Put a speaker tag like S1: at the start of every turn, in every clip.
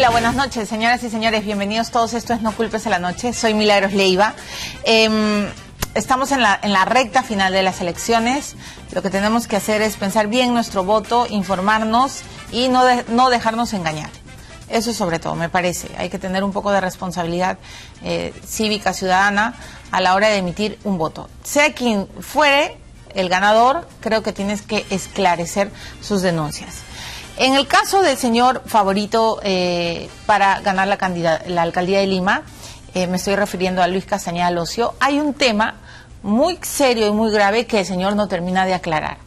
S1: día, buenas noches, señoras y señores, bienvenidos todos. Esto es No Culpes a la Noche, soy Milagros Leiva. Estamos en la recta final de las elecciones. Lo que tenemos que hacer es pensar bien nuestro voto, informarnos y no dejarnos engañar. Eso sobre todo, me parece. Hay que tener un poco de responsabilidad cívica, ciudadana, a la hora de emitir un voto. Sea quien fuere el ganador, creo que tienes que esclarecer sus denuncias. En el caso del señor favorito para ganar la alcaldía de Lima, me estoy refiriendo a Luis Castañeda Locio, hay un tema muy serio y muy grave que el señor no termina de aclarar.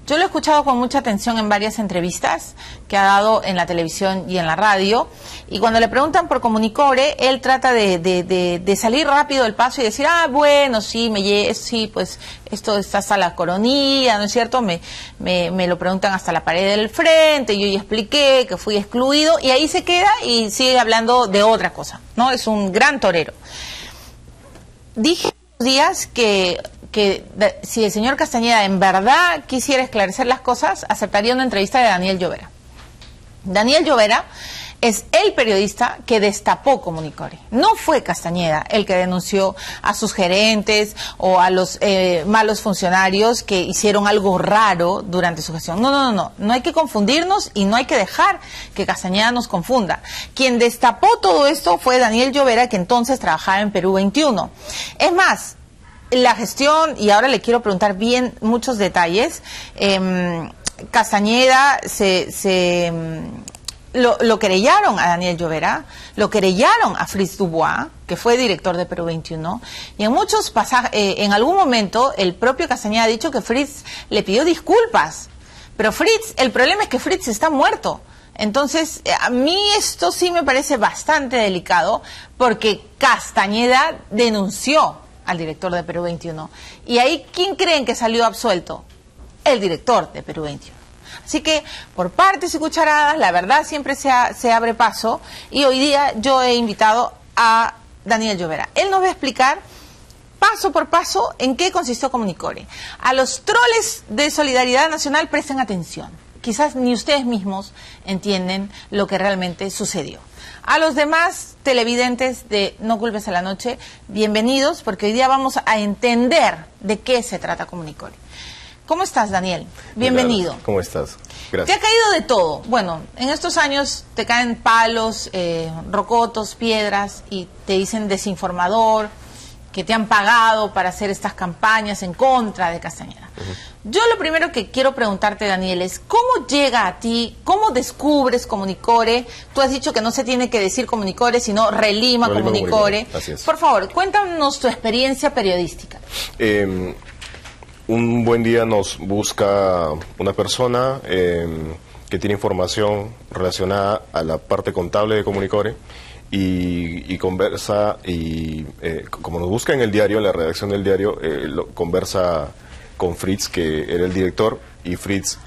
S1: Yo lo he escuchado con mucha atención en varias entrevistas que ha dado en la televisión y en la radio, y cuando le preguntan por Comunicore, él trata de salir rápido del paso y decir, bueno, sí, sí, pues esto está hasta la coronilla, ¿no es cierto? Me lo preguntan hasta la pared del frente, yo ya expliqué que fui excluido, y ahí se queda y sigue hablando de otra cosa, ¿no? Es un gran torero. Dije días que si el señor Castañeda en verdad quisiera esclarecer las cosas, aceptaría una entrevista de Daniel Llovera. Daniel Llovera es el periodista que destapó Comunicore. No fue Castañeda el que denunció a sus gerentes o a los malos funcionarios que hicieron algo raro durante su gestión. No hay que confundirnos y no hay que dejar que Castañeda nos confunda. Quien destapó todo esto fue Daniel Llovera, que entonces trabajaba en Perú 21. Es más, la gestión, y ahora le quiero preguntar bien muchos detalles, Castañeda lo querellaron a Daniel Llovera, lo querellaron a Fritz Dubois, que fue director de Perú 21, y en muchos pasajes, en algún momento, el propio Castañeda ha dicho que Fritz le pidió disculpas, pero Fritz, el problema es que Fritz está muerto. Entonces, a mí esto sí me parece bastante delicado, porque Castañeda denunció al director de Perú 21. Y ahí, ¿quién creen que salió absuelto? El director de Perú 21. Así que, por partes y cucharadas, la verdad siempre se abre paso, y hoy día yo he invitado a Daniel Llovera. Él nos va a explicar paso por paso en qué consistió Comunicore. A los troles de Solidaridad Nacional presten atención. Quizás ni ustedes mismos entienden lo que realmente sucedió. A los demás televidentes de No Culpes a la Noche, bienvenidos, porque hoy día vamos a entender de qué se trata Comunicore. ¿Cómo estás, Daniel? Bienvenido.
S2: Hola, ¿cómo estás? Gracias.
S1: Te ha caído de todo. Bueno, en estos años te caen palos, rocotos, piedras, y te dicen desinformador, que te han pagado para hacer estas campañas en contra de Castañeda. Yo lo primero que quiero preguntarte, Daniel, es ¿cómo llega a ti, cómo descubres Comunicore? Tú has dicho que no se tiene que decir Comunicore, sino Relima Comunicore.
S2: Así es.
S1: Por favor, cuéntanos tu experiencia periodística.
S2: Un buen día nos busca una persona que tiene información relacionada a la parte contable de Comunicore, y conversa, y como nos busca en el diario, en la redacción del diario, conversa con Fritz, que era el director, y Fritz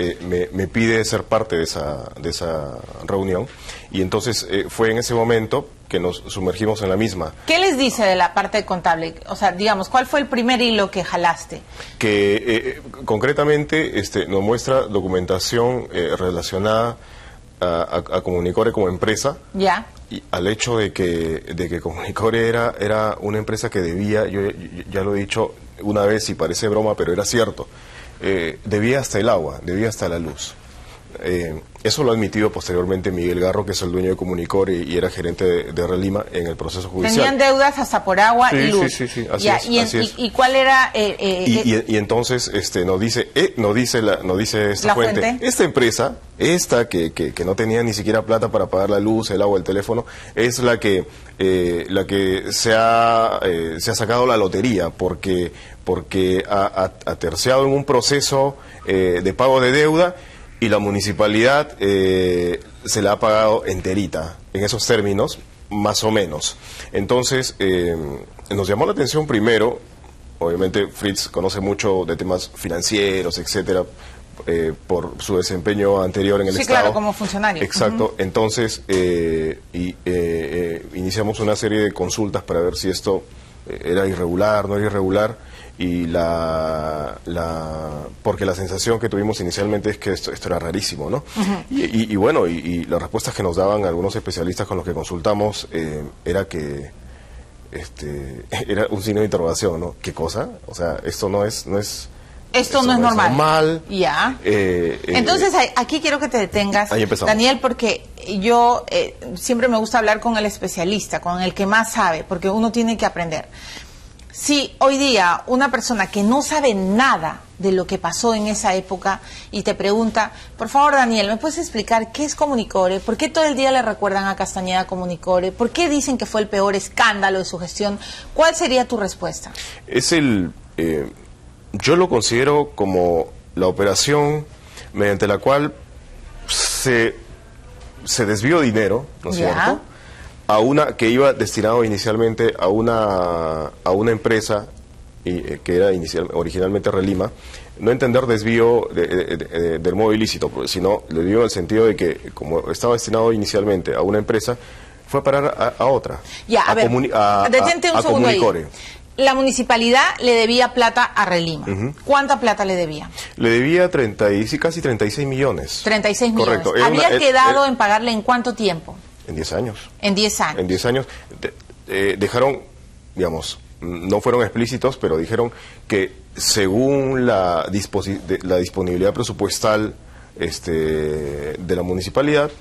S2: me pide ser parte de esa reunión, y entonces fue en ese momento que nos sumergimos en la misma.
S1: ¿Qué les dice de la parte contable? O sea, digamos, ¿cuál fue el primer hilo que jalaste?
S2: Que concretamente nos muestra documentación relacionada a Comunicore como empresa.
S1: Ya.
S2: Y al hecho de que Comunicore era una empresa que debía, yo ya lo he dicho una vez y parece broma, pero era cierto, debía hasta el agua, debía hasta la luz. Eso lo ha admitido posteriormente Miguel Garro, que es el dueño de Comunicore y era gerente de Relima en el proceso judicial.
S1: Tenían deudas hasta por agua y luz.
S2: Sí, así es.
S1: ¿Y cuál era?
S2: Y entonces nos dice esta fuente, esta empresa, que no tenía ni siquiera plata para pagar la luz, el agua, el teléfono, es la que se ha sacado la lotería, porque ha terciado en un proceso de pago de deuda, y la municipalidad se la ha pagado enterita, en esos términos, más o menos. Entonces, nos llamó la atención primero, obviamente Fritz conoce mucho de temas financieros, etcétera, por su desempeño anterior en el Estado. Sí,
S1: claro, como funcionario.
S2: Exacto. Entonces, iniciamos una serie de consultas para ver si esto era irregular, no era irregular, y porque la sensación que tuvimos inicialmente es que esto era rarísimo, ¿no? Y bueno, y las respuestas que nos daban algunos especialistas con los que consultamos era que era un signo de interrogación, ¿no? ¿Qué cosa? O sea, esto no es
S1: esto no es normal.
S2: Ya.
S1: Entonces, aquí quiero que te detengas,
S2: ahí empezamos,
S1: Daniel, porque yo siempre me gusta hablar con el especialista, con el que más sabe, porque uno tiene que aprender. Si hoy día una persona que no sabe nada de lo que pasó en esa época y te pregunta, por favor, Daniel, ¿me puedes explicar qué es Comunicore? ¿Por qué todo el día le recuerdan a Castañeda Comunicore? ¿Por qué dicen que fue el peor escándalo de su gestión? ¿Cuál sería tu respuesta?
S2: Yo lo considero como la operación mediante la cual se desvió dinero, ¿no es cierto?, que iba destinado inicialmente a una empresa que era originalmente Relima. No entender desvío del modo ilícito, sino desvío en el sentido de que, como estaba destinado inicialmente a una empresa, fue a parar a otra.
S1: Detente un segundo ahí. La municipalidad le debía plata a Relima. ¿Cuánta plata le debía?
S2: Le debía casi 36 millones.
S1: 36 millones.
S2: Correcto.
S1: ¿Había quedado en pagarle en cuánto tiempo?
S2: En 10 años.
S1: En 10 años.
S2: En 10 años. Dejaron, digamos, no fueron explícitos, pero dijeron que según la disponibilidad presupuestal de la municipalidad,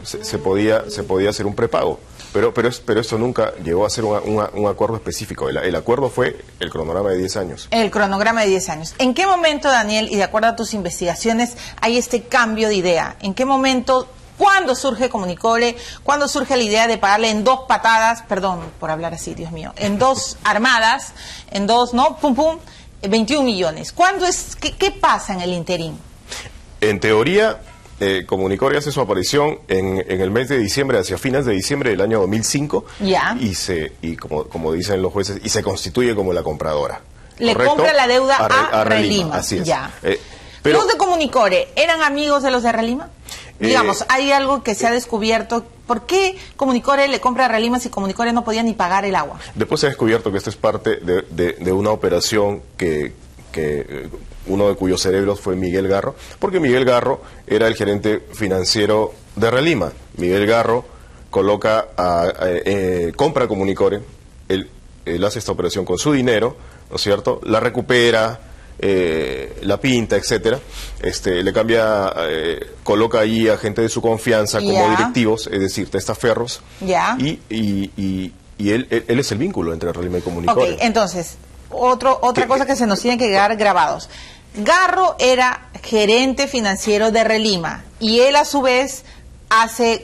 S2: se podía hacer un prepago. Pero esto nunca llegó a ser un acuerdo específico. El acuerdo fue el cronograma de 10 años.
S1: El cronograma de 10 años. ¿En qué momento, Daniel, y de acuerdo a tus investigaciones, hay este cambio de idea? ¿En qué momento, cuándo surge Comunicore? ¿Cuándo surge la idea de pagarle en 2 patadas, perdón por hablar así, Dios mío, en 2 armadas, en 2, ¿no? Pum, pum, 21 millones. ¿Cuándo es, qué pasa en el interín?
S2: En teoría, Comunicore hace su aparición en el mes de diciembre, hacia fines de diciembre del año 2005, y como dicen los jueces, y se constituye como la compradora.
S1: Le compra la deuda a Relima.
S2: Así es.
S1: ¿Los de Comunicore eran amigos de los de Relima? Digamos, hay algo que se ha descubierto. ¿Por qué Comunicore le compra a Relima si Comunicore no podía ni pagar el agua?
S2: Después se ha descubierto que esto es parte de una operación que uno de cuyos cerebros fue Miguel Garro, porque Miguel Garro era el gerente financiero de Relima. Miguel Garro compra Comunicore, él hace esta operación con su dinero, ¿no es cierto?, la recupera, la pinta, etcétera, le cambia, coloca ahí a gente de su confianza como directivos, es decir, testaferros, y él es el vínculo entre Relima y Comunicore.
S1: Ok, entonces, otra cosa que se nos tiene que quedar grabados. Garro era gerente financiero de Relima y él a su vez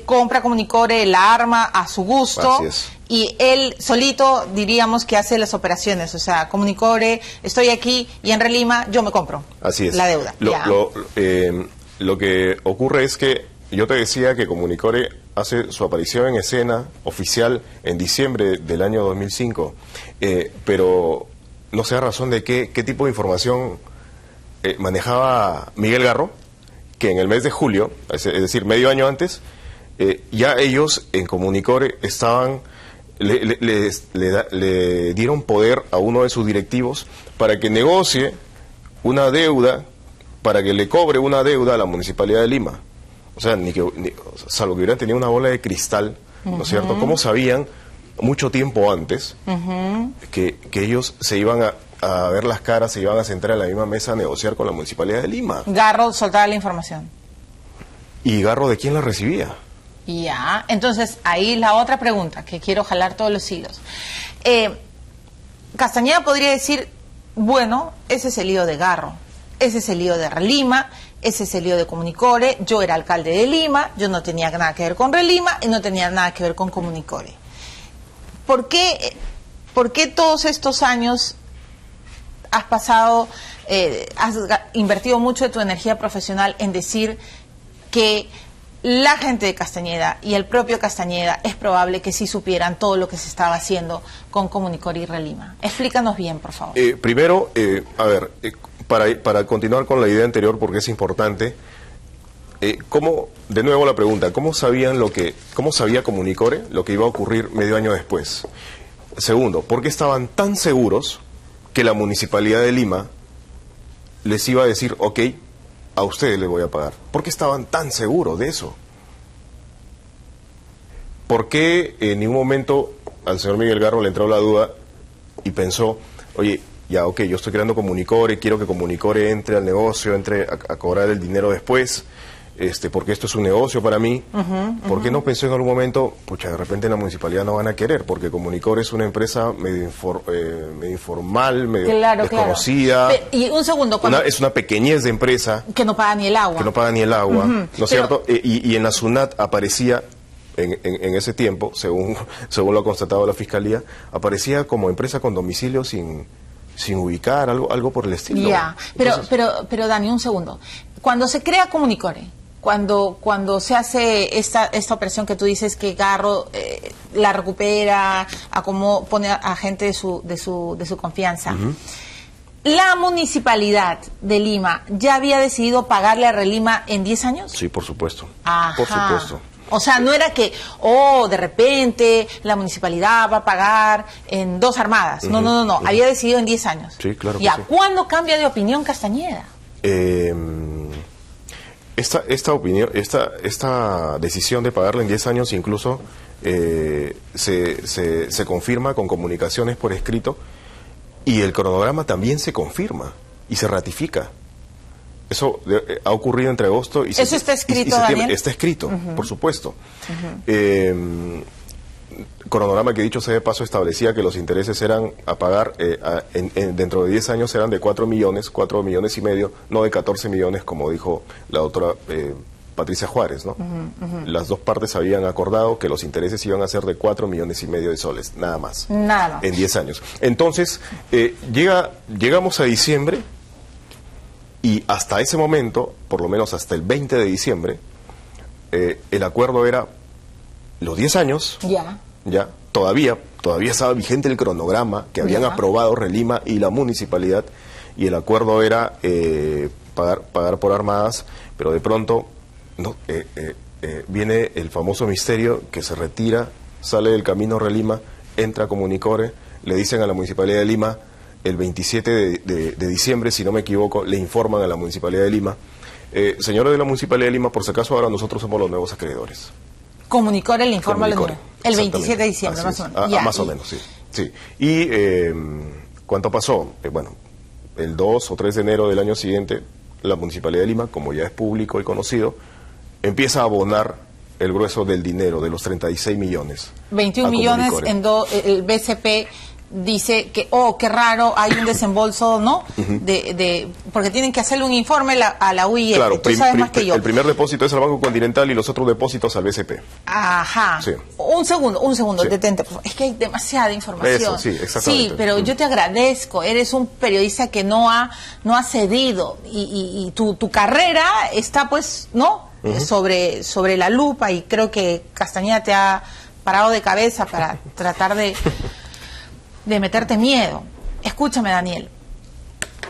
S1: compra Comunicore, la arma a su gusto.
S2: Así es.
S1: Y él solito diríamos que hace las operaciones, o sea, Comunicore, estoy aquí y en Relima yo me compro.
S2: Así es.
S1: La deuda.
S2: Lo que ocurre es que yo te decía que Comunicore hace su aparición en escena oficial en diciembre del año 2005, pero no sé a razón de qué tipo de información manejaba Miguel Garro, que en el mes de julio, es decir, medio año antes, ya ellos en Comunicore estaban, le dieron poder a uno de sus directivos para que negocie una deuda, para que le cobre una deuda a la Municipalidad de Lima. O sea, salvo que hubieran tenido una bola de cristal, ¿no es cierto? ¿Cómo sabían mucho tiempo antes que ellos se iban a ver las caras, se iban a sentar en la misma mesa a negociar con la Municipalidad de Lima?
S1: Garro soltaba la información.
S2: ¿Y Garro de quién la recibía?
S1: Entonces ahí la otra pregunta que quiero jalar todos los hilos. Castañeda podría decir, bueno, ese es el lío de Garro, ese es el lío de Relima, ese es el lío de Comunicore, yo era alcalde de Lima, yo no tenía nada que ver con Relima y no tenía nada que ver con Comunicore. ¿Por qué todos estos años has pasado, has invertido mucho de tu energía profesional en decir que la gente de Castañeda y el propio Castañeda es probable que sí supieran todo lo que se estaba haciendo con Comunicore y Relima? Explícanos bien, por favor.
S2: Primero, para continuar con la idea anterior, porque es importante, de nuevo la pregunta, ¿cómo sabía Comunicore lo que iba a ocurrir medio año después? Segundo, ¿por qué estaban tan seguros que la Municipalidad de Lima les iba a decir, ok, a ustedes les voy a pagar? ¿Por qué estaban tan seguros de eso? ¿Por qué en ningún momento al señor Miguel Garro le entró la duda y pensó, oye, ya, ok, yo estoy creando Comunicore, quiero que Comunicore entre al negocio, entre a cobrar el dinero después, porque esto es un negocio para mí? ¿Por qué no pensó en algún momento, pucha, de repente en la municipalidad no van a querer? Porque Comunicore es una empresa medio informal, medio desconocida.
S1: Claro. Y un segundo.
S2: Es una pequeñez de empresa.
S1: Que no paga ni el agua.
S2: Que no paga ni el agua, ¿no es cierto? Y en la SUNAT aparecía, en ese tiempo, según lo ha constatado la Fiscalía, aparecía como empresa con domicilio sin ubicar, algo por el estilo.
S1: Ya, pero Dani, un segundo. Cuando se crea Comunicore, cuando se hace esta operación que tú dices que Garro la recupera, pone a gente de su confianza, ¿la Municipalidad de Lima ya había decidido pagarle a Relima en 10 años?
S2: Sí, por supuesto.
S1: Ajá.
S2: Por supuesto.
S1: O sea, no era que, de repente la municipalidad va a pagar en 2 armadas. No. Había decidido en 10 años.
S2: Sí, claro que
S1: ¿Y a
S2: sí.
S1: cuándo cambia de opinión Castañeda?
S2: Esta decisión de pagarle en 10 años incluso se confirma con comunicaciones por escrito, y el cronograma también se confirma y se ratifica. Eso ha ocurrido entre agosto y septiembre.
S1: ¿Eso está escrito, Daniel?
S2: Está escrito, por supuesto. Cronograma que, dicho sea de paso, establecía que los intereses eran a pagar dentro de 10 años eran de 4 millones y medio, no de 14 millones como dijo la doctora Patricia Juárez, ¿no? Las dos partes habían acordado que los intereses iban a ser de 4 millones y medio de soles, nada más.
S1: Nada más.
S2: En 10 años. Entonces, llegamos a diciembre, y hasta ese momento, por lo menos hasta el 20 de diciembre, el acuerdo era los 10 años. Ya, todavía estaba vigente el cronograma que habían aprobado Relima y la municipalidad, y el acuerdo era pagar por armadas, pero de pronto viene el famoso misterio que se retira, sale del camino Relima, entra a Comunicore, le dicen a la Municipalidad de Lima, el 27 de diciembre, si no me equivoco, le informan a la Municipalidad de Lima, señores de la Municipalidad de Lima, por si acaso ahora nosotros somos los nuevos acreedores.
S1: Comunicore el informe
S2: Comunicore,
S1: el 27 de diciembre, más o menos.
S2: Más o menos, sí. Y ¿cuánto pasó? Bueno, el 2 o 3 de enero del año siguiente, la Municipalidad de Lima, como ya es público y conocido, empieza a abonar el grueso del dinero, de los 36 millones.
S1: 21 millones el BCP dice que, qué raro, hay un desembolso, ¿no? Porque tienen que hacerle un informe a la UIF.
S2: Claro,
S1: tú sabes más que yo.
S2: El primer depósito es al Banco Continental y los otros depósitos al BCP.
S1: Ajá. Sí. Un segundo, sí. Detente, por favor. Es que hay demasiada información.
S2: Eso, sí, exactamente.
S1: Sí, pero yo te agradezco, eres un periodista que no ha cedido, y tu carrera está, pues, ¿no? Sobre la lupa, y creo que Castañeda te ha parado de cabeza para tratar de meterte miedo. Escúchame, Daniel.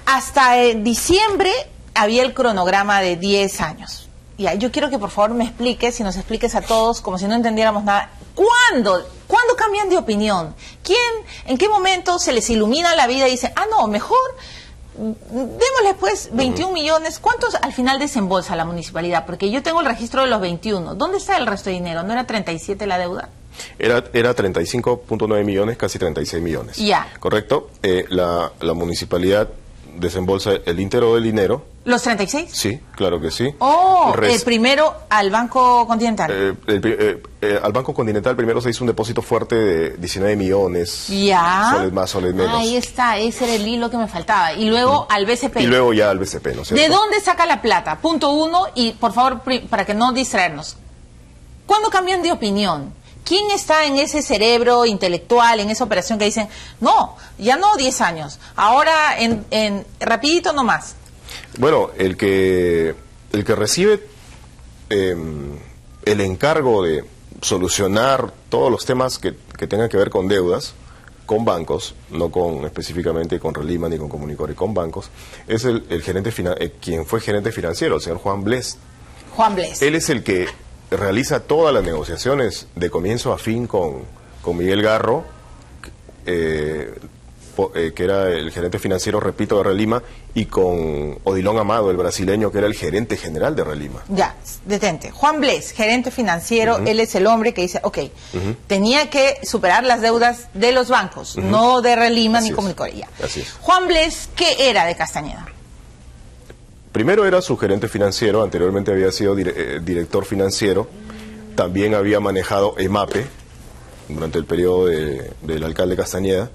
S1: Hasta diciembre había el cronograma de 10 años. Yo quiero que por favor me expliques, y nos expliques a todos, como si no entendiéramos nada, ¿cuándo cambian de opinión? ¿En qué momento se les ilumina la vida y dicen, no, mejor démosle pues 21 millones? ¿Cuántos al final desembolsa la municipalidad? Porque yo tengo el registro de los 21. ¿Dónde está el resto de dinero? ¿No era 37 la deuda?
S2: Era 35.9 millones, casi 36 millones.
S1: Ya.
S2: ¿Correcto? La municipalidad desembolsa el íntegro del dinero.
S1: ¿Los 36?
S2: Sí, claro que sí.
S1: El primero al Banco Continental.
S2: Al Banco Continental primero se hizo un depósito fuerte de 19 millones.
S1: Soles
S2: más, soles menos.
S1: Ahí está, ese era el hilo que me faltaba. Y luego al BCP.
S2: Y luego ya al BCP, ¿no es cierto?
S1: ¿De dónde saca la plata? Punto 1, y por favor, para que no distraernos, ¿cuándo cambian de opinión? ¿Quién está en ese cerebro intelectual, en esa operación que dicen, no, ya no 10 años, ahora en rapidito nomás?
S2: Bueno, el que recibe el encargo de solucionar todos los temas que tengan que ver con deudas, con bancos, no específicamente con Relima ni con Comunicore, con bancos, es el gerente quien fue gerente financiero, el señor Juan Blest.
S1: Juan Blest.
S2: Él es el que realiza todas las negociaciones de comienzo a fin con Miguel Garro, que era el gerente financiero, repito, de Relima, y con Odilon Amado, el brasileño, que era el gerente general de Relima.
S1: Ya, detente. Juan Bles, gerente financiero, él es el hombre que dice, ok, tenía que superar las deudas de los bancos, no de Relima ni Comunicore.
S2: Así es.
S1: Juan Bles, ¿qué era de Castañeda?
S2: Primero era su gerente financiero, anteriormente había sido director financiero, también había manejado EMAPE durante el periodo del alcalde Castañeda,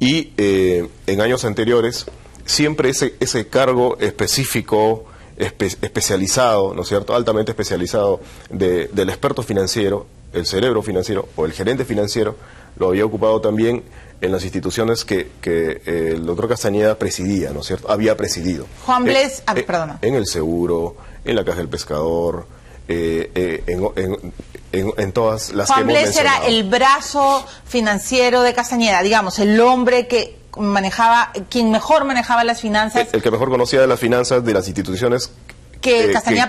S2: y en años anteriores siempre ese cargo específico, especializado, ¿no es cierto?, altamente especializado del experto financiero, el cerebro financiero o el gerente financiero, lo había ocupado también en las instituciones que el doctor Castañeda presidía, ¿no es cierto?, había presidido.
S1: Juan Bles, perdona.
S2: En el Seguro, en la Caja del Pescador, en todas las
S1: Juan
S2: que hemos
S1: Bles
S2: mencionado.
S1: era el brazo financiero de Castañeda, digamos, el hombre que manejaba, quien mejor manejaba las finanzas.
S2: El que mejor conocía de las finanzas de las instituciones
S1: que Castañeda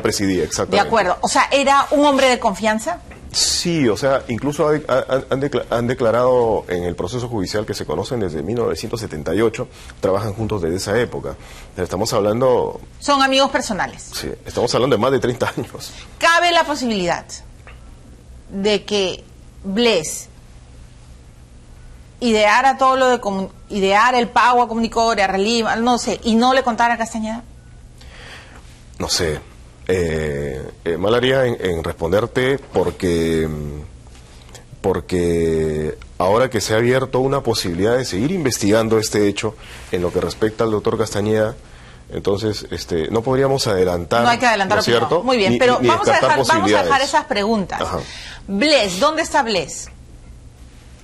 S2: presidía, exactamente.
S1: De acuerdo. O sea, ¿era un hombre de confianza?
S2: Sí, o sea, incluso han declarado en el proceso judicial que se conocen desde 1978, trabajan juntos desde esa época. Estamos hablando...
S1: Son amigos personales.
S2: Sí, estamos hablando de más de 30 años.
S1: ¿Cabe la posibilidad de que Bles ideara todo lo de idear el pago a Comunicore, a Relima, no sé, y no le contara a Castañeda?
S2: No sé. Mal haría en responderte porque ahora que se ha abierto una posibilidad de seguir investigando este hecho en lo que respecta al doctor Castañeda, entonces no podríamos adelantar.
S1: No hay que adelantar,
S2: ¿no es cierto?
S1: Muy bien, pero vamos a dejar esas preguntas.
S2: Ajá.
S1: Bles, ¿dónde está Bles?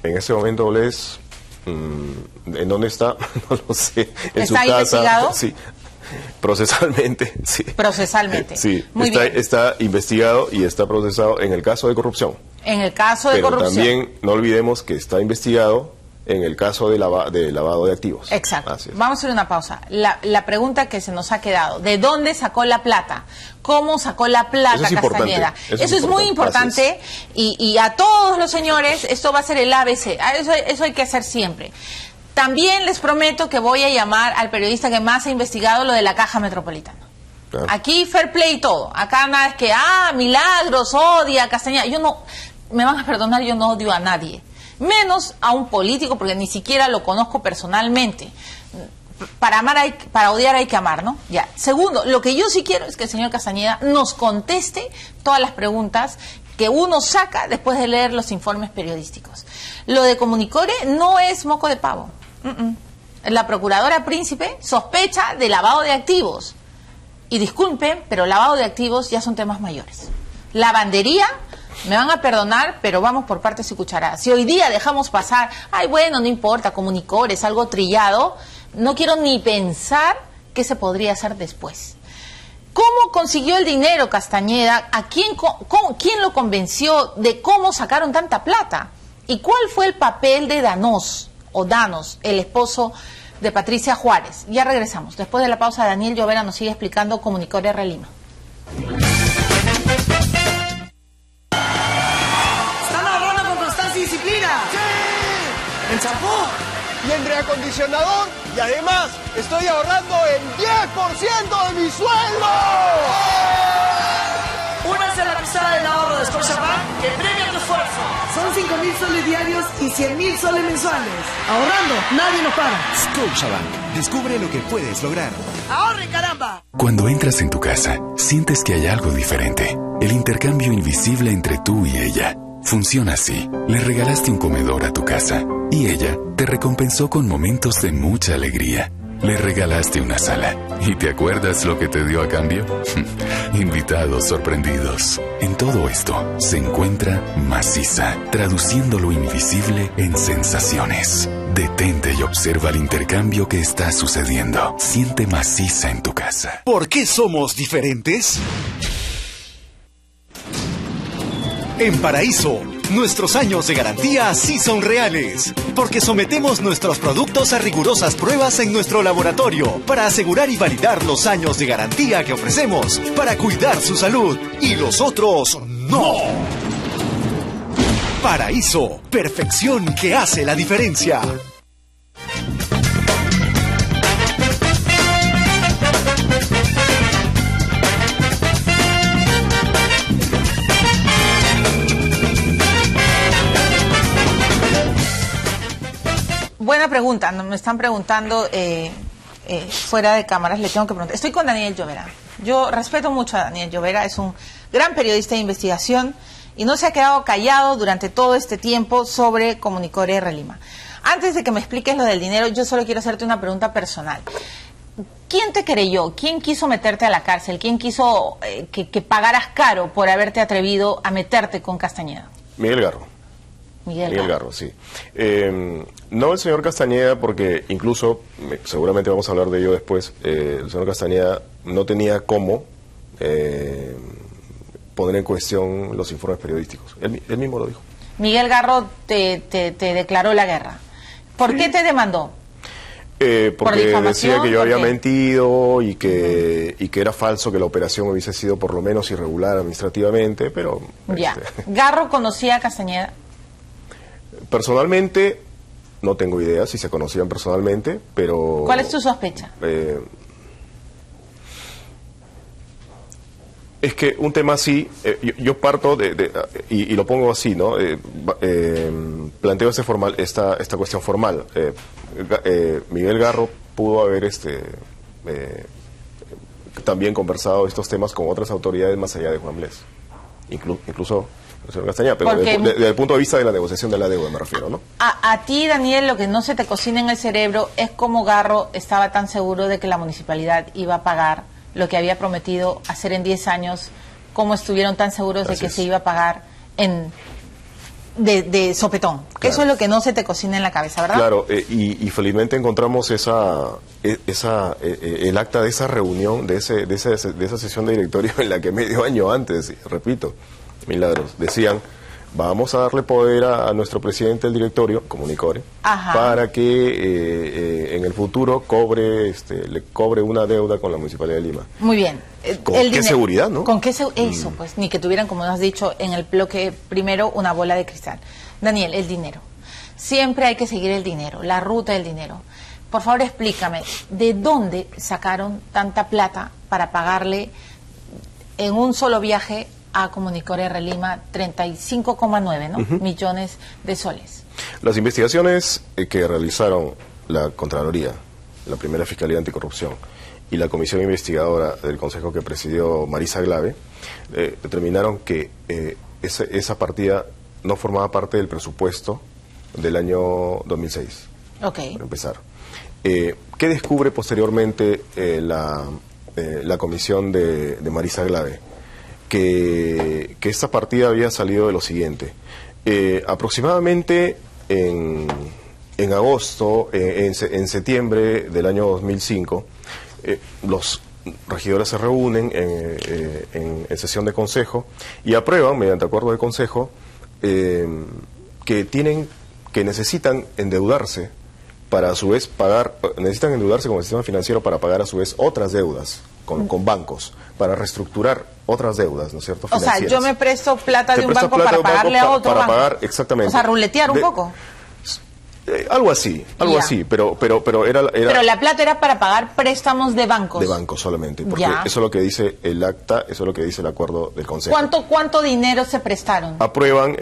S2: En este momento Bles, ¿en dónde está? No lo sé. En su casa.
S1: ¿Está investigado?
S2: Sí. Procesalmente, sí.
S1: Procesalmente.
S2: Sí,
S1: muy bien.
S2: Está investigado y está procesado en el caso de corrupción.
S1: En el caso de corrupción.
S2: Pero también no olvidemos que está investigado en el caso de lavado de activos.
S1: Exacto. Vamos a hacer una pausa. La pregunta que se nos ha quedado, ¿de dónde sacó la plata? ¿Cómo sacó la plata Castañeda? Eso es muy importante y a todos los señores esto va a ser el ABC. Eso hay que hacer siempre. También les prometo que voy a llamar al periodista que más ha investigado lo de la Caja Metropolitana. Claro. Aquí fair play y todo. Acá nada es que, Milagros odia a Castañeda. Yo no, me van a perdonar, yo no odio a nadie. Menos a un político, porque ni siquiera lo conozco personalmente. Para odiar hay que amar, ¿no? Ya. Segundo, lo que yo sí quiero es que el señor Castañeda nos conteste todas las preguntas que uno saca después de leer los informes periodísticos. Lo de Comunicore no es moco de pavo. La procuradora Príncipe sospecha de lavado de activos. Y disculpen, pero lavado de activos ya son temas mayores. Lavandería, me van a perdonar, pero vamos por partes y cucharadas. Si hoy día dejamos pasar, bueno, no importa, Comunicore es algo trillado, no quiero ni pensar qué se podría hacer después. ¿Cómo consiguió el dinero Castañeda? ¿Quién lo convenció de cómo sacaron tanta plata? ¿Y cuál fue el papel de Danos, el esposo de Patricia Juárez? Ya regresamos. Después de la pausa, Daniel Llovera nos sigue explicando Comunicore Relima.
S3: ¿Están ahorrando con constancia y disciplina? ¡Sí! ¿En champú?
S4: Y en reacondicionador, y además estoy ahorrando el 10% de mi sueldo.
S3: Únanse a la cruzada del ahorro de Scotiabank que premia tu esfuerzo. Son 5.000 soles diarios y 100.000 soles mensuales. Ahorrando, nadie nos para.
S5: Scotiabank, descubre lo que puedes lograr.
S3: ¡Ahorre, caramba!
S5: Cuando entras en tu casa, sientes que hay algo diferente. El intercambio invisible entre tú y ella. Funciona así. Le regalaste un comedor a tu casa y ella te recompensó con momentos de mucha alegría. Le regalaste una sala y ¿te acuerdas lo que te dio a cambio? Invitados sorprendidos. En todo esto se encuentra Maciza, traduciendo lo invisible en sensaciones. Detente y observa el intercambio que está sucediendo. Siente Maciza en tu casa.
S6: ¿Por qué somos diferentes? En Paraíso, nuestros años de garantía sí son reales, porque sometemos nuestros productos a rigurosas pruebas en nuestro laboratorio para asegurar y validar los años de garantía que ofrecemos para cuidar su salud y los otros no. Paraíso, perfección que hace la diferencia.
S1: Buena pregunta, me están preguntando fuera de cámaras, le tengo que preguntar. Estoy con Daniel Llovera. Yo respeto mucho a Daniel Llovera, es un gran periodista de investigación y no se ha quedado callado durante todo este tiempo sobre Comunicore Relima. Antes de que me expliques lo del dinero, yo solo quiero hacerte una pregunta personal. ¿Quién te creyó? ¿Quién quiso meterte a la cárcel? ¿Quién quiso que pagaras caro por haberte atrevido a meterte con Castañeda?
S2: Miguel Garro. Miguel Garro, sí. No el señor Castañeda, porque incluso, seguramente vamos a hablar de ello después, el señor Castañeda no tenía cómo poner en cuestión los informes periodísticos. Él mismo lo dijo.
S1: Miguel Garro te declaró la guerra. ¿Por qué te demandó?
S2: Porque decía que yo había mentido y que era falso que la operación hubiese sido por lo menos irregular administrativamente, pero...
S1: Ya. ¿Garro conocía a Castañeda?
S2: Personalmente, no tengo idea si se conocían personalmente, pero...
S1: ¿Cuál es tu sospecha?
S2: Es que un tema así, yo parto y lo pongo así, ¿no? Planteo esta cuestión formal. Miguel Garro pudo haber también conversado estos temas con otras autoridades más allá de Juan Bles. Incluso el señor Castañeda, pero desde el punto de vista de la negociación de la deuda me refiero, ¿no?
S1: A ti, Daniel, lo que no se te cocina en el cerebro es cómo Garro estaba tan seguro de que la municipalidad iba a pagar lo que había prometido hacer en 10 años, cómo estuvieron tan seguros de que se iba a pagar de sopetón. Claro. Eso es lo que no se te cocina en la cabeza, ¿verdad?
S2: Claro, y felizmente encontramos el acta de esa reunión, de esa sesión de directorio en la que medio año antes, repito, Milagros, decían: vamos a darle poder a nuestro presidente del directorio, Comunicore, para que en el futuro le cobre una deuda con la Municipalidad de Lima.
S1: Muy bien.
S2: ¿Con qué seguridad, no?
S1: ¿Con qué eso, pues? Ni que tuvieran, como has dicho, en el bloque primero, una bola de cristal. Daniel, el dinero. Siempre hay que seguir el dinero, la ruta del dinero. Por favor, explícame, ¿de dónde sacaron tanta plata para pagarle en un solo viaje a Comunicore Relima 35,9 millones de soles?
S2: Las investigaciones que realizaron la Contraloría, la primera Fiscalía Anticorrupción y la Comisión Investigadora del Consejo que presidió Marisa Glave, determinaron que esa partida no formaba parte del presupuesto del año 2006.
S1: Ok.
S2: Para empezar. ¿Qué descubre posteriormente la comisión de Marisa Glave? Que esta partida había salido de lo siguiente. Aproximadamente en agosto, en septiembre del año 2005, los regidores se reúnen en sesión de consejo y aprueban, mediante acuerdo de consejo, que necesitan endeudarse para a su vez necesitan endeudarse con el sistema financiero para pagar a su vez otras deudas con bancos, para reestructurar otras deudas, ¿no es cierto?
S1: O sea, yo me presto plata de un banco para pagarle a otro banco.
S2: Para pagar, exactamente.
S1: O sea, ruletear un poco.
S2: Algo así, pero era...
S1: Pero la plata era para pagar préstamos de bancos.
S2: De bancos solamente, porque eso es lo que dice el acta, eso es lo que dice el acuerdo del Consejo.
S1: ¿Cuánto dinero se prestaron?
S2: Aprueban,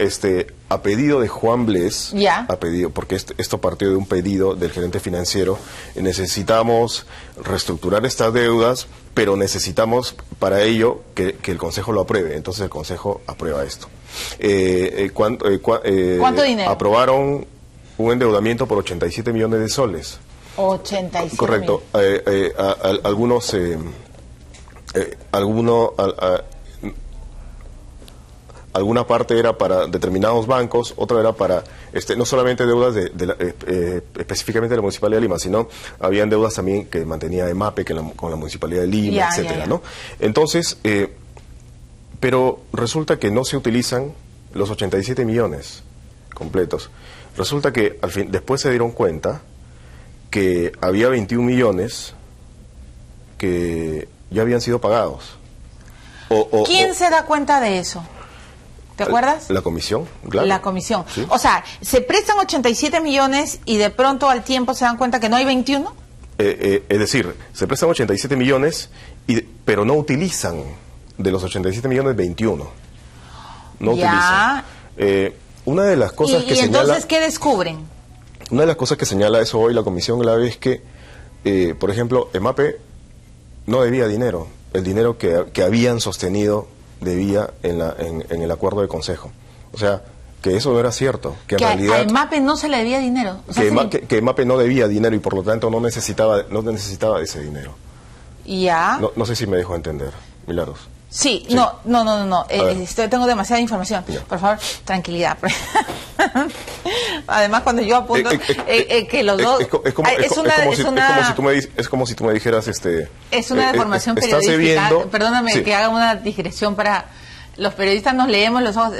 S2: a pedido de Juan Bles, porque esto partió de un pedido del gerente financiero, necesitamos reestructurar estas deudas, pero necesitamos para ello que el Consejo lo apruebe. Entonces el Consejo aprueba esto.
S1: ¿Cuánto dinero?
S2: Aprobaron un endeudamiento por 87 millones de soles.
S1: 87
S2: Correcto. Alguna parte era para determinados bancos, otra era para no solamente deudas específicamente de la Municipalidad de Lima, sino habían deudas también que mantenía EMAPE con la Municipalidad de Lima, etcétera, ¿no? Entonces, pero resulta que no se utilizan los 87 millones completos. Resulta que después se dieron cuenta que había 21 millones que ya habían sido pagados.
S1: ¿Quién se da cuenta de eso? ¿Te acuerdas?
S2: La comisión, claro.
S1: La comisión.
S2: Sí.
S1: O sea, se prestan 87 millones y de pronto al tiempo se dan cuenta que no hay 21.
S2: Es decir, se prestan 87 millones, pero no utilizan de los 87 millones 21. No utilizan. Una de las cosas que
S1: ¿Y
S2: señala...
S1: entonces qué descubren?
S2: Una de las cosas que señala eso hoy la Comisión Glave es que, por ejemplo, EMAPE no debía dinero. El dinero que habían sostenido debía en el acuerdo de consejo. O sea, que eso no era cierto. Que en realidad...
S1: a EMAPE no se le debía dinero. O sea,
S2: que EMAPE no debía dinero y por lo tanto no necesitaba de ese dinero.
S1: Ya.
S2: No sé si me dejo entender, Milagros.
S1: Sí, no. Tengo demasiada información. Ya. Por favor, tranquilidad. Además, cuando yo apunto que los dos...
S2: Es como si tú me dijeras...
S1: es una deformación periodística. Perdóname que haga una digresión para... Los periodistas nos leemos los ojos.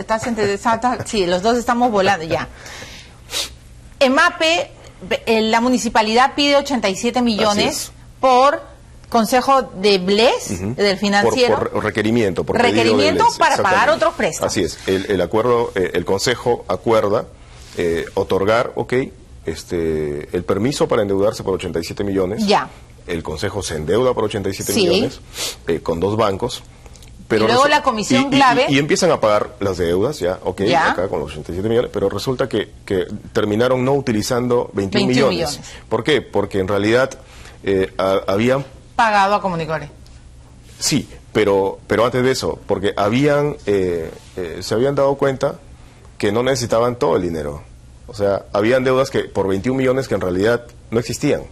S1: Sí, los dos estamos volando ya. EMAPE, la municipalidad pide 87 millones por... Consejo de BLES, del financiero.
S2: Por requerimiento. Por
S1: requerimiento para pagar otros préstamos.
S2: Así es. El acuerdo, el Consejo acuerda otorgar, el permiso para endeudarse por 87 millones.
S1: Ya.
S2: El Consejo se endeuda por 87 millones con 2 bancos. Pero
S1: y luego la Comisión Glave...
S2: Y empiezan a pagar las deudas, ya. Acá con los 87 millones, pero resulta que terminaron no utilizando 21 millones. ¿Por qué? Porque en realidad habían
S1: pagado a Comunicore.
S2: Sí, pero antes de eso, porque se habían dado cuenta que no necesitaban todo el dinero. O sea, habían deudas que por 21 millones que en realidad no existían.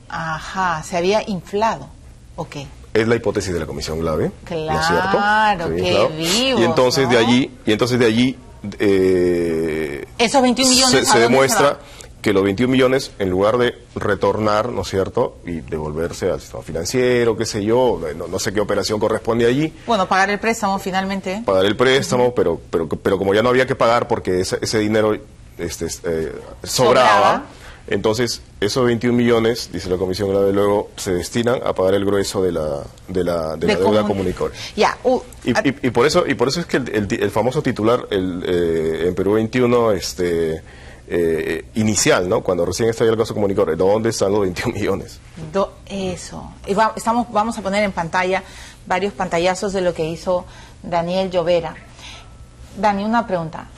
S1: Ajá, se había inflado. Ok.
S2: Es la hipótesis de la Comisión Glave.
S1: Claro,
S2: ¿no es cierto?
S1: qué vivo.
S2: Y entonces de allí
S1: esos 21 millones
S2: se demuestra que los 21 millones, en lugar de retornar, ¿no es cierto?, y devolverse al sistema financiero, qué sé yo, no sé qué operación corresponde allí.
S1: Bueno, pagar el préstamo finalmente.
S2: Pagar el préstamo, pero como ya no había que pagar porque ese dinero sobraba, entonces esos 21 millones, dice la Comisión Glave, luego se destinan a pagar el grueso de la deuda Comunicore.
S1: Ya.
S2: Y por eso es que el famoso titular en Perú 21, inicial, ¿no? Cuando recién estalló el caso Comunicore, ¿dónde están los 21 millones?
S1: Eso. Y vamos a poner en pantalla varios pantallazos de lo que hizo Daniel Llovera. Dani, una pregunta.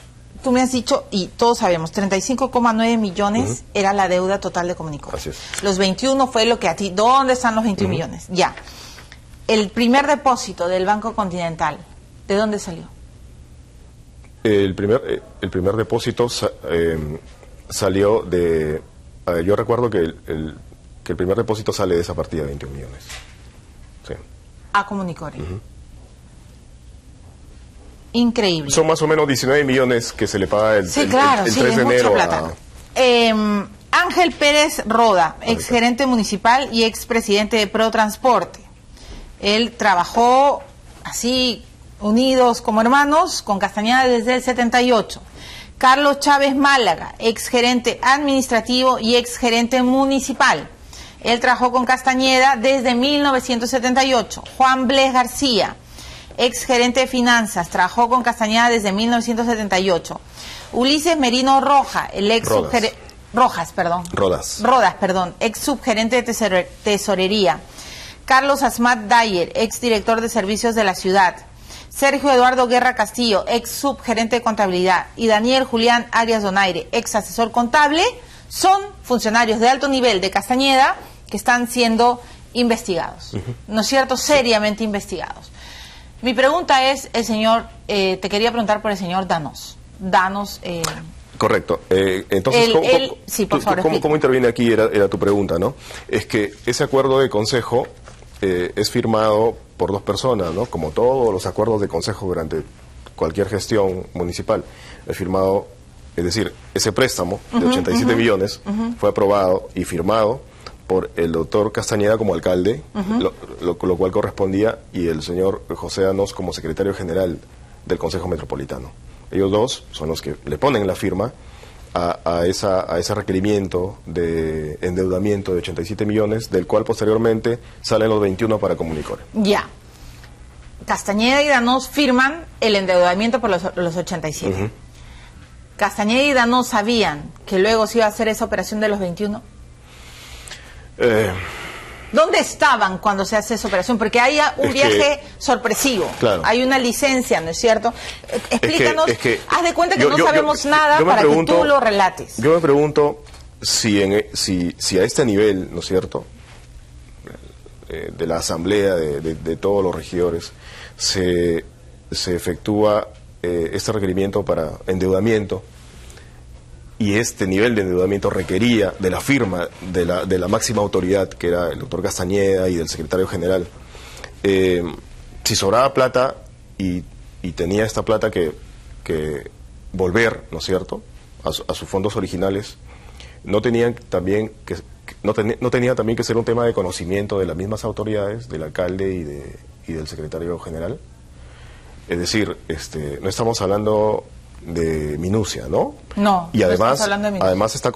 S1: Tú me has dicho, y todos sabemos, 35,9 millones era la deuda total de Comunicore.
S2: Así es.
S1: Los 21 fue lo que a ti... ¿Dónde están los 21 millones? Ya. El primer depósito del Banco Continental, ¿de dónde salió?
S2: El primer depósito salió de... yo recuerdo que el primer depósito sale de esa partida de 21 millones. Sí.
S1: A Comunicore. Increíble.
S2: Son más o menos 19 millones que se le paga el 3 de enero.
S1: Ángel Pérez Roda, exgerente municipal y expresidente de ProTransporte. Él trabajó así... unidos como hermanos, con Castañeda desde el 78. Carlos Chávez Málaga, exgerente administrativo y exgerente municipal. Él trabajó con Castañeda desde 1978. Juan Bles García, exgerente de finanzas, trabajó con Castañeda desde 1978. Ulises Merino Rojas, ex subgerente de tesorería. Carlos Asmat Dayer, ex director de servicios de la ciudad. Sergio Eduardo Guerra Castillo, ex subgerente de contabilidad, y Daniel Julián Arias Donaire, ex asesor contable, son funcionarios de alto nivel de Castañeda que están siendo investigados, ¿no es cierto? Seriamente investigados. Mi pregunta es, te quería preguntar por el señor Danos.
S2: Correcto. Entonces, ¿cómo interviene aquí? Era tu pregunta, ¿no? Es que ese acuerdo de consejo es firmado por 2 personas, ¿no? Como todos los acuerdos de consejo durante cualquier gestión municipal. Es firmado, es decir, ese préstamo de 87 millones fue aprobado y firmado por el doctor Castañeda como alcalde, lo cual correspondía, y el señor José Danos como secretario general del Consejo Metropolitano. Ellos dos son los que le ponen la firma a ese requerimiento de endeudamiento de 87 millones, del cual posteriormente salen los 21 para Comunicore.
S1: Ya. Castañeda y Danós firman el endeudamiento por los 87. ¿Castañeda y Danós sabían que luego se iba a hacer esa operación de los 21? ¿Dónde estaban cuando se hace esa operación? Porque hay un viaje sorpresivo, claro. Hay una licencia, ¿no es cierto? Explícanos, haz de cuenta que no sabemos nada para que tú lo relates.
S2: Yo me pregunto si a este nivel, ¿no es cierto?, de la asamblea de todos los regidores, se efectúa este requerimiento para endeudamiento, y este nivel de endeudamiento requería de la firma de la máxima autoridad, que era el doctor Castañeda, y del secretario general. Si sobraba plata y tenía esta plata que volver, ¿no es cierto?, a sus fondos originales, no tenía también que ser un tema de conocimiento de las mismas autoridades, del alcalde y del secretario general. Es decir, no estamos hablando de minucia, ¿no?
S1: No.
S2: Y además,
S1: no estamos hablando de minucia.
S2: Además está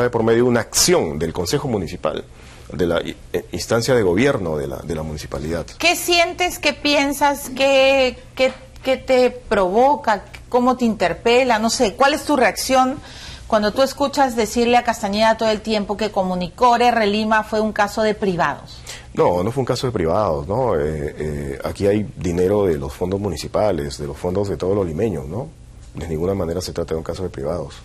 S2: de por medio una acción del Consejo Municipal, de la instancia de gobierno de la municipalidad.
S1: ¿Qué sientes, qué piensas, qué te provoca, cómo te interpela? No sé, ¿cuál es tu reacción cuando tú escuchas decirle a Castañeda todo el tiempo que Comunicore Relima fue un caso de privados?
S2: No fue un caso de privados, ¿no? Aquí hay dinero de los fondos municipales, de los fondos de todos los limeños, ¿no? De ninguna manera se trata de un caso de privados.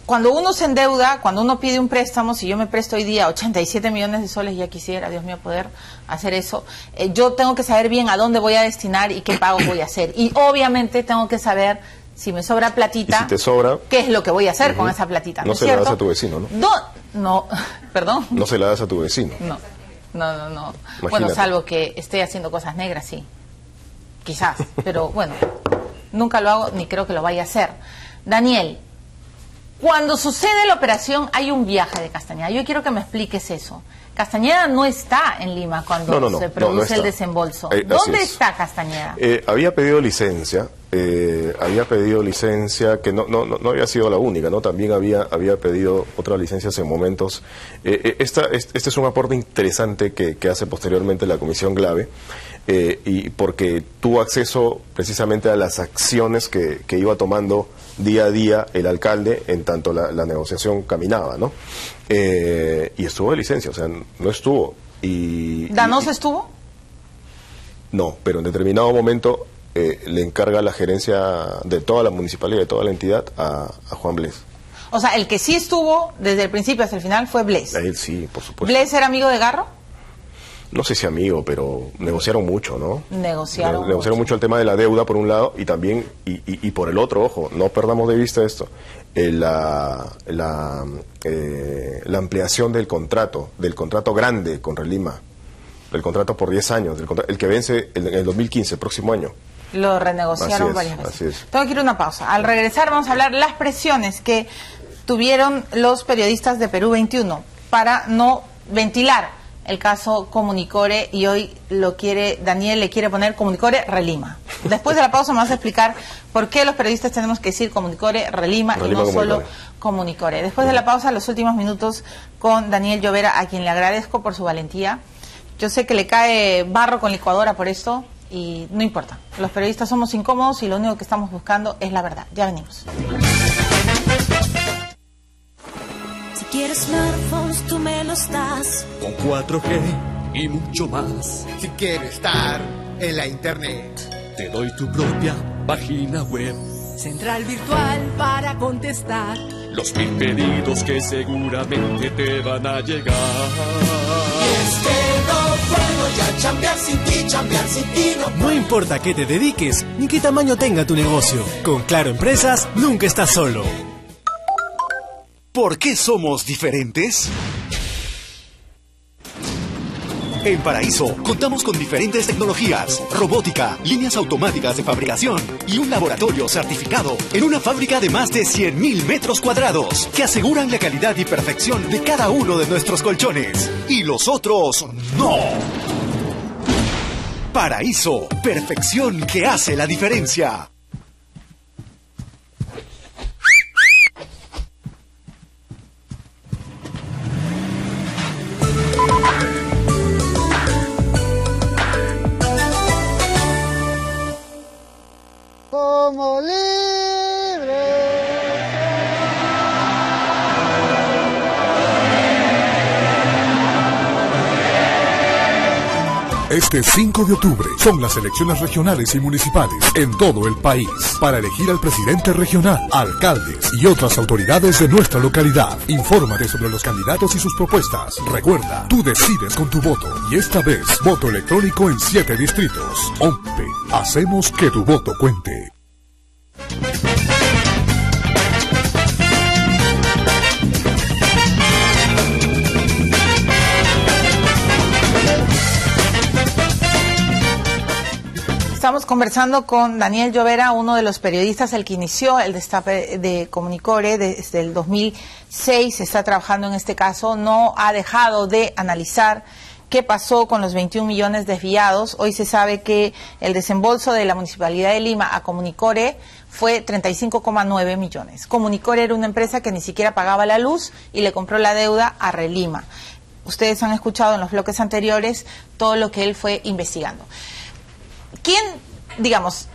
S1: Cuando uno se endeuda, cuando uno pide un préstamo, si yo me presto hoy día 87 millones de soles, ya quisiera, Dios mío, poder hacer eso, yo tengo que saber bien a dónde voy a destinar y qué pagos voy a hacer. Y obviamente tengo que saber, si me sobra platita,
S2: ¿y si te sobra,
S1: qué es lo que voy a hacer con esa platita?
S2: No se la das a tu vecino, ¿no?
S1: No, perdón.
S2: No se la das a tu vecino.
S1: No.
S2: Imagínate.
S1: Bueno, salvo que esté haciendo cosas negras, sí. Quizás, pero bueno, nunca lo hago ni creo que lo vaya a hacer. Daniel, cuando sucede la operación hay un viaje de Castañeda. Yo quiero que me expliques eso. Castañeda no está en Lima cuando se produce el desembolso. ¿Dónde está Castañeda?
S2: Había pedido licencia, que no había sido la única, ¿no? También había pedido otras licencias en momentos. Este es un aporte interesante que hace posteriormente la Comisión Glave, y porque tuvo acceso precisamente a las acciones que iba tomando día a día el alcalde en tanto la negociación caminaba, ¿no? Y estuvo de licencia, o sea, no estuvo.
S1: ¿Danós estuvo?
S2: No, pero en determinado momento le encarga la gerencia de toda la municipalidad, de toda la entidad, a Juan Bles.
S1: O sea, el que sí estuvo desde el principio hasta el final fue Bles.
S2: Él sí, por supuesto.
S1: ¿Bles era amigo de Garro?
S2: No sé si amigo, pero negociaron mucho, ¿no?
S1: Negociaron
S2: mucho el tema de la deuda, por un lado, y también, y por el otro, ojo, no perdamos de vista esto, la ampliación del contrato grande con Relima, del contrato por 10 años, el que vence en el 2015, el próximo año.
S1: Lo renegociaron varias veces.
S2: Así es.
S1: Tengo que ir a una pausa. Al regresar vamos a hablar las presiones que tuvieron los periodistas de Perú 21 para no ventilar el caso Comunicore, y hoy Daniel le quiere poner Comunicore Relima. Después de la pausa me vas a explicar por qué los periodistas tenemos que decir Comunicore Relima y no solo Comunicore. Después de la pausa, los últimos minutos con Daniel Llovera, a quien le agradezco por su valentía. Yo sé que le cae barro con licuadora por esto, y no importa. Los periodistas somos incómodos y lo único que estamos buscando es la verdad. Ya venimos.
S7: Si quieres smartphones, tú me los das.
S8: Con 4G y mucho más.
S9: Si quieres estar en la internet,
S8: te doy tu propia página web.
S7: Central virtual para contestar
S8: los 1000 pedidos que seguramente te van a llegar.
S9: Y es que no puedo ya chambear sin ti no.
S6: No importa qué te dediques ni qué tamaño tenga tu negocio. Con Claro Empresas nunca estás solo. ¿Por qué somos diferentes? En Paraíso contamos con diferentes tecnologías, robótica, líneas automáticas de fabricación y un laboratorio certificado en una fábrica de más de 100.000 metros cuadrados que aseguran la calidad y perfección de cada uno de nuestros colchones. Y los otros no. Paraíso, perfección que hace la diferencia.
S4: como libre.
S10: Este 5 de octubre son las elecciones regionales y municipales en todo el país para elegir al presidente regional, alcaldes y otras autoridades de nuestra localidad. Infórmate sobre los candidatos y sus propuestas. Recuerda, tú decides con tu voto y esta vez voto electrónico en 7 distritos. OMPE, hacemos que tu voto cuente.
S1: Estamos conversando con Daniel Llovera, uno de los periodistas, el que inició el destape de Comunicore desde el 2006, está trabajando en este caso, no ha dejado de analizar qué pasó con los 21 millones desviados. Hoy se sabe que el desembolso de la Municipalidad de Lima a Comunicore fue 35,9 millones. Comunicore era una empresa que ni siquiera pagaba la luz y le compró la deuda a Relima. Ustedes han escuchado en los bloques anteriores todo lo que él fue investigando. ¿Quién, digamos,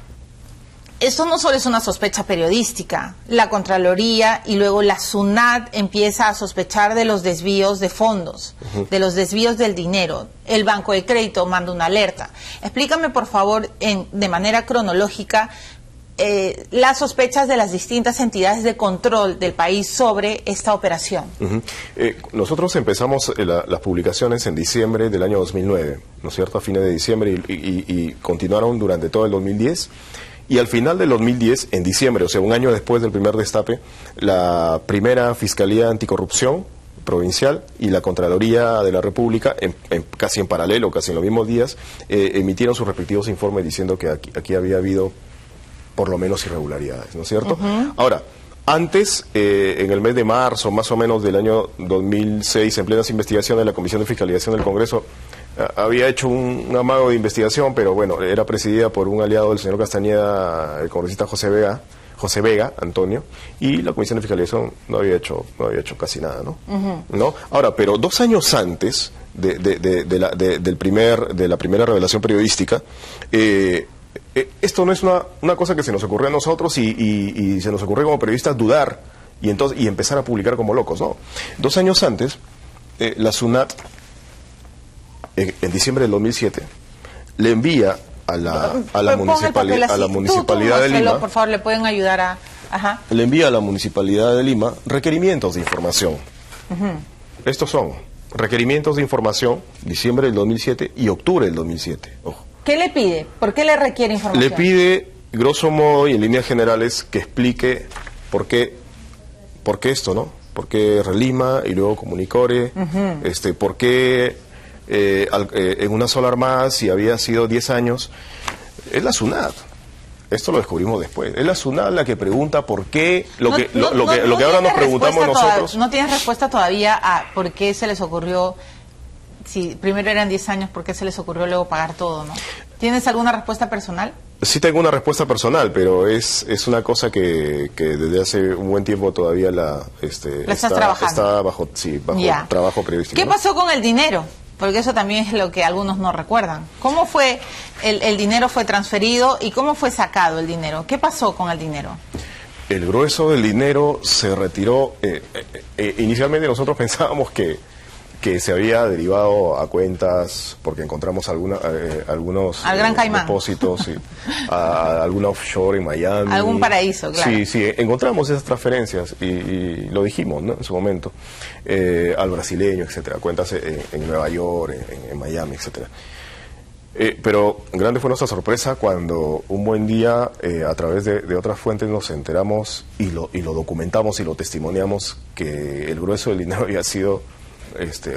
S1: esto no solo es una sospecha periodística, la Contraloría y luego la SUNAT empieza a sospechar de los desvíos de fondos, de los desvíos del dinero, el Banco de Crédito manda una alerta. Explícame, por favor, de manera cronológica, las sospechas de las distintas entidades de control del país sobre esta operación.
S2: Nosotros empezamos las publicaciones en diciembre del año 2009, ¿no es cierto?, a fines de diciembre y continuaron durante todo el 2010. Y al final del 2010, en diciembre, o sea, un año después del primer destape, la primera Fiscalía Anticorrupción provincial y la Contraloría de la República, casi en paralelo, casi en los mismos días, emitieron sus respectivos informes diciendo que aquí había habido por lo menos irregularidades, ¿no es cierto? Ahora, antes, en el mes de marzo, más o menos del año 2006, en plenas investigaciones, la Comisión de Fiscalización del Congreso había hecho un amago de investigación, pero bueno, era presidida por un aliado del señor Castañeda, el congresista José Vega, Antonio, y la Comisión de Fiscalización no había hecho casi nada, ¿no? ¿No? Ahora, pero 2 años antes de la primera revelación periodística, esto no es una cosa que se nos ocurrió a nosotros y se nos ocurrió como periodistas dudar y empezar a publicar como locos, ¿no? 2 años antes, la SUNAT, en diciembre del 2007, le envía a la Municipalidad de Lima,
S1: por favor, le pueden ayudar a... Ajá.
S2: Le envía a la Municipalidad de Lima requerimientos de información. Estos son requerimientos de información, diciembre del 2007 y octubre del 2007, ojo.
S1: ¿Qué le pide? ¿Por qué le requiere información?
S2: Le pide, grosso modo y en líneas generales, que explique por qué esto, ¿no? ¿Por qué Relima y luego Comunicore? ¿Por qué en una sola armada, si había sido 10 años? Es la SUNAT. Esto lo descubrimos después. Es la SUNAT la que pregunta por qué, lo que ahora nos preguntamos nosotros.
S1: ¿No tienes respuesta todavía a por qué se les ocurrió? Si primero eran 10 años, ¿por qué se les ocurrió luego pagar todo, no? ¿Tienes alguna respuesta personal?
S2: Sí tengo una respuesta personal, pero es una cosa que desde hace un buen tiempo todavía
S1: estás trabajando.
S2: Está bajo trabajo periodístico.
S1: ¿Qué pasó con el dinero? Porque eso también es lo que algunos no recuerdan. ¿Cómo fue el dinero fue transferido y cómo fue sacado el dinero? ¿Qué pasó con el dinero?
S2: El grueso del dinero se retiró. Inicialmente nosotros pensábamos que se había derivado a cuentas, porque encontramos algunos depósitos, a alguna offshore en Miami.
S1: Algún paraíso, claro.
S2: Sí, encontramos esas transferencias y lo dijimos, ¿no?, en su momento, al brasileño, etcétera, cuentas en Nueva York, en Miami, etcétera. Pero grande fue nuestra sorpresa cuando un buen día, a través de otras fuentes, nos enteramos y lo documentamos y lo testimoniamos, que el grueso del dinero había sido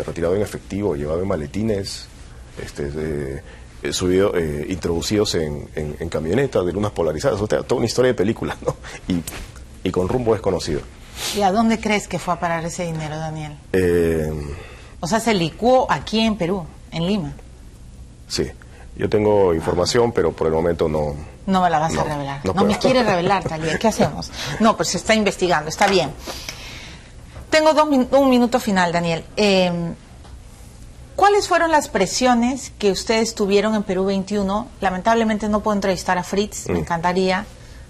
S2: retirado en efectivo, llevado en maletines, introducidos en camionetas de lunas polarizadas, o sea, toda una historia de película, ¿no? Y con rumbo desconocido.
S1: ¿Y a dónde crees que fue a parar ese dinero, Daniel? O sea, se licuó aquí en Perú, en Lima.
S2: Sí, yo tengo información, pero por el momento no.
S1: No me la vas a revelar. No me quiere revelar, Talía. ¿Qué hacemos? No, pues se está investigando, está bien. Tengo un minuto final, Daniel. ¿Cuáles fueron las presiones que ustedes tuvieron en Perú 21? Lamentablemente no puedo entrevistar a Fritz, me encantaría,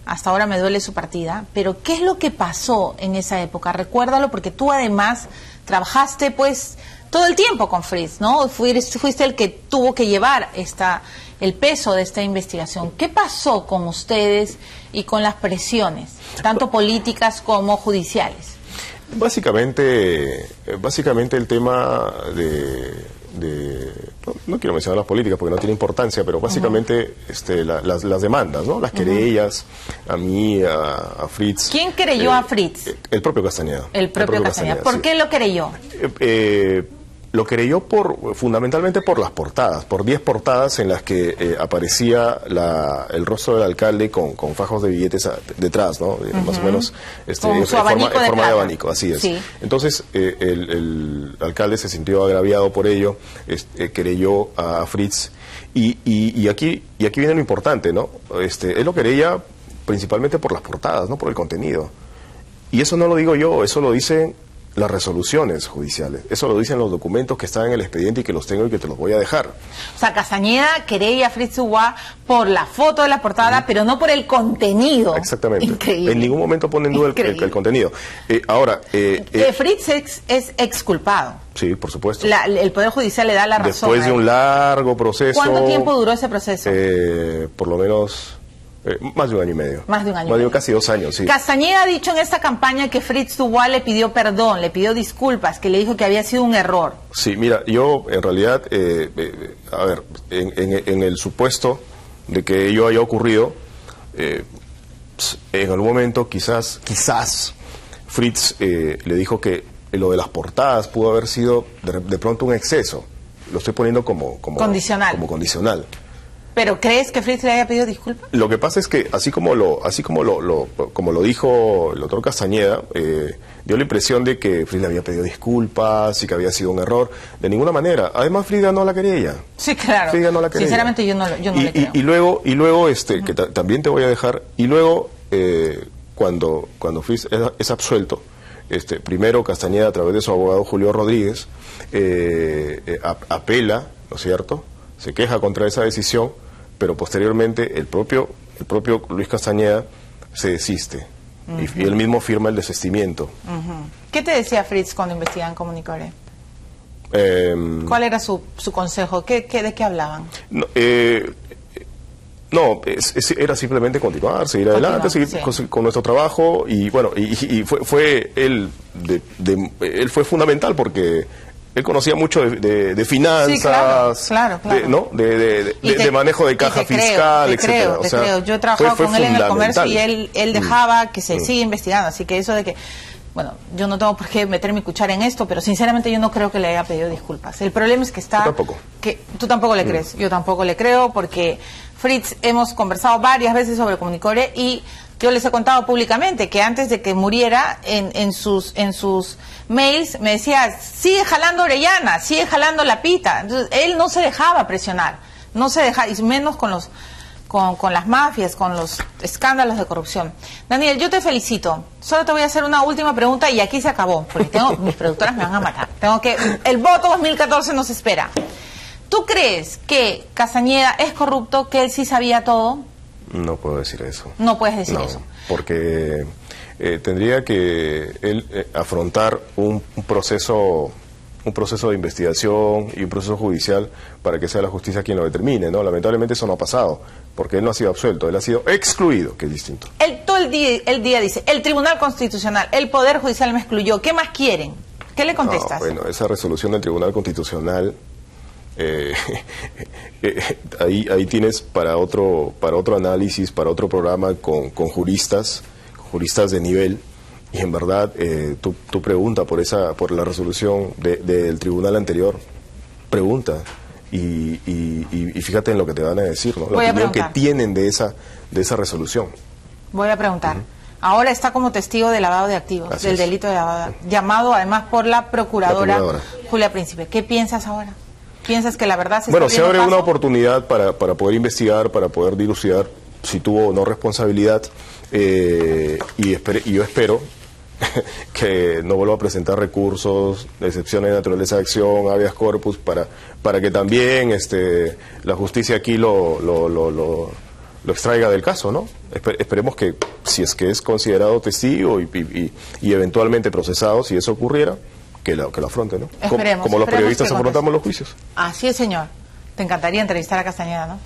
S1: hasta ahora me duele su partida, pero ¿qué es lo que pasó en esa época? Recuérdalo, porque tú además trabajaste pues todo el tiempo con Fritz, ¿no? Fuiste el que tuvo que llevar el peso de esta investigación. ¿Qué pasó con ustedes y con las presiones, tanto políticas como judiciales?
S2: Básicamente el tema no quiero mencionar las políticas porque no tiene importancia, pero básicamente las demandas, ¿no? Las querellas, a mí, a Fritz.
S1: ¿Quién querelló a Fritz?
S2: El propio Castañeda.
S1: El propio Castañeda. ¿Por qué lo querelló?
S2: Lo querelló fundamentalmente por las portadas, por 10 portadas en las que aparecía el rostro del alcalde con fajos de billetes detrás, ¿no? Más o menos en forma de abanico, así es. Sí. Entonces el alcalde se sintió agraviado por ello, querelló a Fritz y aquí viene lo importante, ¿no? Él lo querella principalmente por las portadas, no por el contenido. Y eso no lo digo yo, eso lo dicen las resoluciones judiciales. Eso lo dicen los documentos que están en el expediente y que los tengo y que te los voy a dejar.
S1: O sea, Castañeda querella a Fritz Uguá por la foto de la portada, pero no por el contenido.
S2: Exactamente.
S1: Increíble.
S2: En ningún momento pone en duda el contenido. Ahora...
S1: Fritz es exculpado.
S2: Sí, por supuesto.
S1: El Poder Judicial le da la razón.
S2: Después de un largo proceso...
S1: ¿Cuánto tiempo duró ese proceso?
S2: Por lo menos... más de un año y medio.
S1: Más de un año y medio.
S2: Casi 2 años, sí.
S1: Castañeda ha dicho en esta campaña que Fritz Dubois le pidió perdón, le pidió disculpas, que le dijo que había sido un error.
S2: Sí, mira, yo en realidad, a ver, en el supuesto de que ello haya ocurrido, en algún momento quizás Fritz le dijo que lo de las portadas pudo haber sido de pronto un exceso. Lo estoy poniendo como condicional. Como condicional.
S1: ¿Pero crees que Fritz le haya pedido disculpas?
S2: Lo que pasa es que, así como lo dijo el doctor Castañeda, dio la impresión de que Fritz le había pedido disculpas y que había sido un error. De ninguna manera. Además, Frida no la quería ella.
S1: Sí, claro.
S2: Frida no la quería.
S1: Sinceramente, yo no le creo.
S2: Y luego que también te voy a dejar, y luego, cuando Fritz es absuelto, primero Castañeda, a través de su abogado Julio Rodríguez, apela, ¿no es cierto?, se queja contra esa decisión, pero posteriormente el propio Luis Castañeda se desiste y él mismo firma el desistimiento.
S1: ¿Qué te decía Fritz cuando investigaban Comunicore? ¿Cuál era su consejo? ¿De qué hablaban?
S2: Era simplemente seguir adelante, seguir con nuestro trabajo y bueno, y fue él fue fundamental porque él conocía mucho de finanzas, sí, claro. De manejo de caja fiscal, etcétera.
S1: Te creo. Yo he trabajado con él en el comercio y él dejaba que se siga investigando, así que eso de que, bueno, yo no tengo por qué meter mi cuchara en esto, pero sinceramente yo no creo que le haya pedido disculpas. El problema es que está... Tú tampoco le crees, yo tampoco le creo, porque Fritz, hemos conversado varias veces sobre Comunicore y yo les he contado públicamente que antes de que muriera, en sus mails me decía, sigue jalando Orellana, sigue jalando la pita. Entonces, él no se dejaba presionar, no se dejaba, y menos con las mafias, con los escándalos de corrupción. Daniel, yo te felicito. Solo te voy a hacer una última pregunta y aquí se acabó, porque mis productoras me van a matar. El voto 2014 nos espera. ¿Tú crees que Castañeda es corrupto, que él sí sabía todo?
S2: No puedo decir eso.
S1: No puedes decir eso.
S2: Porque tendría que él afrontar un proceso de investigación y un proceso judicial para que sea la justicia quien lo determine, ¿no? Lamentablemente eso no ha pasado, porque él no ha sido absuelto, él ha sido excluido, que es distinto.
S1: Él todo el día dice, el Tribunal Constitucional, el Poder Judicial me excluyó, ¿qué más quieren? ¿Qué le contestas?
S2: Bueno, esa resolución del Tribunal Constitucional... ahí tienes para otro análisis, para otro programa con juristas de nivel, y en verdad tú pregunta por la resolución del tribunal anterior, pregunta y fíjate en lo que te van a decir, ¿no? La opinión que tienen de esa resolución. Voy
S1: a preguntar. Ahora está como testigo de lavado de activos, del delito de lavado, llamado además por la procuradora Julia Príncipe. ¿Qué piensas ahora? ¿Piensas que la verdad se está
S2: se abre una oportunidad para poder investigar, para poder dilucidar si tuvo o no responsabilidad, y yo espero que no vuelva a presentar recursos de excepción de naturaleza de acción, habeas corpus, para que también la justicia aquí lo extraiga del caso, ¿no? Esperemos que, si es que es considerado testigo y eventualmente procesado, si eso ocurriera, que lo afronte, ¿no? Como los periodistas afrontamos los juicios.
S1: Así es, señor. Te encantaría entrevistar a Castañeda, ¿no?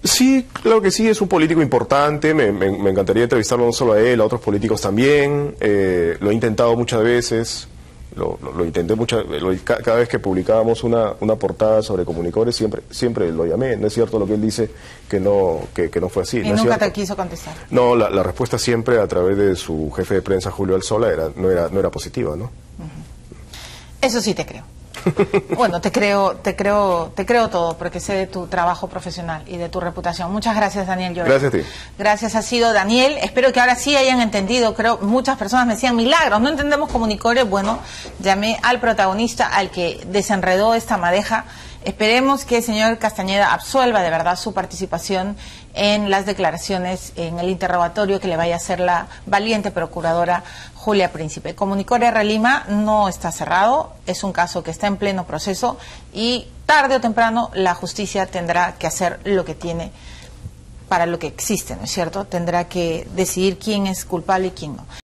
S2: Sí, claro que sí, es un político importante, me encantaría entrevistarlo no solo a él, a otros políticos también, lo he intentado muchas veces, lo intenté cada vez que publicábamos una portada sobre comunicadores, siempre lo llamé. No es cierto lo que él dice, que no fue así.
S1: ¿Y
S2: no
S1: nunca te quiso contestar?
S2: No, la respuesta siempre a través de su jefe de prensa, Julio Alzola, no era positiva, ¿no?
S1: Eso sí te creo. Bueno, te creo todo, porque sé de tu trabajo profesional y de tu reputación. Muchas gracias, Daniel Llobet.
S2: Gracias a ti.
S1: Gracias, ha sido Daniel. Espero que ahora sí hayan entendido. Creo muchas personas me decían, milagros, no entendemos comunicadores. Bueno, llamé al protagonista, al que desenredó esta madeja. Esperemos que el señor Castañeda absuelva de verdad su participación en las declaraciones, en el interrogatorio que le vaya a hacer la valiente procuradora Julia Príncipe. Comunicore R. Lima no está cerrado, es un caso que está en pleno proceso y tarde o temprano la justicia tendrá que hacer lo que tiene, para lo que existe, ¿no es cierto? Tendrá que decidir quién es culpable y quién no.